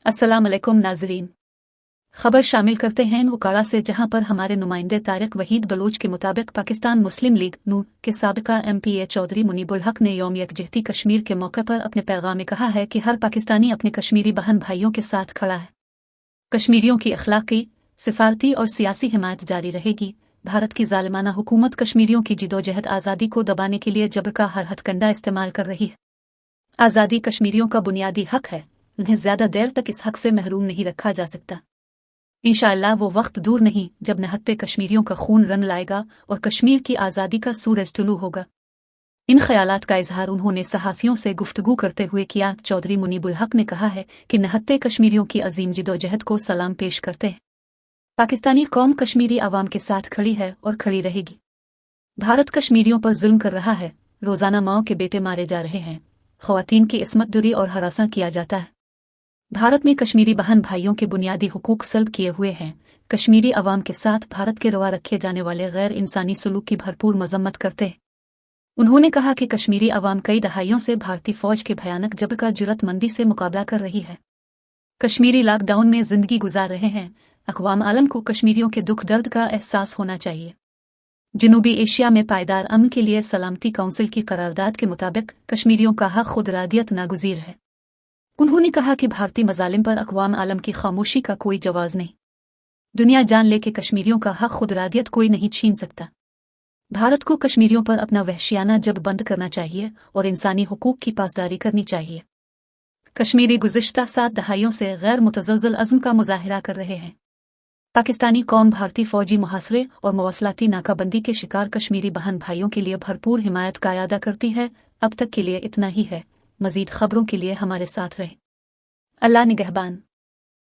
अस्सलाम वालेकुम नाजरीन। खबर शामिल करते हैं उकाड़ा से, जहां पर हमारे नुमाइंदे तारिक वहीद बलोच के मुताबिक पाकिस्तान मुस्लिम लीग नून के साबिका MP चौधरी मुनीबुल हक ने यौम यकजहती कश्मीर के मौके पर अपने पैगाम में कहा है कि हर पाकिस्तानी अपने कश्मीरी बहन भाइयों के साथ खड़ा है। कश्मीरियों की अखलाकी, सिफारती और सियासी हिमायत जारी रहेगी। भारत की जालिमाना हुकूमत कश्मीरियों की जिदोजहद आज़ादी को दबाने के लिए जबर का हर हथकंडा इस्तेमाल कर रही है। आज़ादी कश्मीरियों का बुनियादी हक है, उन्हें ज्यादा देर तक इस हक से महरूम नहीं रखा जा सकता। इंशाअल्लाह वो वक्त दूर नहीं जब निहत्ते कश्मीरियों का खून रंग लाएगा और कश्मीर की आज़ादी का सूरज तुलू होगा। इन ख्यालात का इजहार उन्होंने सहाफ़ियों से गुफ्तगू करते हुए किया। चौधरी मुनीबुल हक ने कहा है कि निहत्ते कश्मीरियों की अजीम जिदोजहद को सलाम पेश करते हैं। पाकिस्तानी कौम कश्मीरी आवाम के साथ खड़ी है और खड़ी रहेगी। भारत कश्मीरियों पर जुल्म कर रहा है, रोजाना माओ के बेटे मारे जा रहे हैं, ख्वातीन की इस्मत दुरी और हरासा किया जाता है। भारत में कश्मीरी बहन भाइयों के बुनियादी हुकूक सल्ब किए हुए हैं। कश्मीरी अवाम के साथ भारत के रवा रखे जाने वाले गैर इंसानी सलूक की भरपूर मजम्मत करते हैं। उन्होंने कहा कि कश्मीरी अवाम कई दहाइयों से भारतीय फौज के भयानक जबर का जुर्रतमंदी से मुकाबला कर रही है। कश्मीरी लॉकडाउन में जिंदगी गुजार रहे हैं। अक़वाम आलम को कश्मीरियों के दुख दर्द का एहसास होना चाहिए। जनूबी एशिया में पायदार अमन के लिए सलामती काउंसिल की करारदाद के मुताबिक कश्मीरियों का हक खुद रादियत नागुज़ीर है। उन्होंने कहा कि भारतीय मजालिम पर अक़वाम आलम की खामोशी का कोई जवाज़ नहीं। दुनिया जान ले कि कश्मीरियों का हक खुद रादियत कोई नहीं छीन सकता। भारत को कश्मीरियों पर अपना वहशियाना जबर बंद करना चाहिए और इंसानी हुकूक की पासदारी करनी चाहिए। कश्मीरी गुज़िश्ता 7 दहाइयों से गैर मुतज़लज़ल अज़्म का मुज़ाहिरा कर रहे हैं। पाकिस्तानी कौम भारतीय फौजी मुहासरे और मवासलाती नाकाबंदी के शिकार कश्मीरी बहन भाइयों के लिए भरपूर हिमायत का अदा करती है। अब तक के लिए इतना ही है। मज़ीद खबरों के लिए हमारे साथ रहें। अल्लाह निगहबान।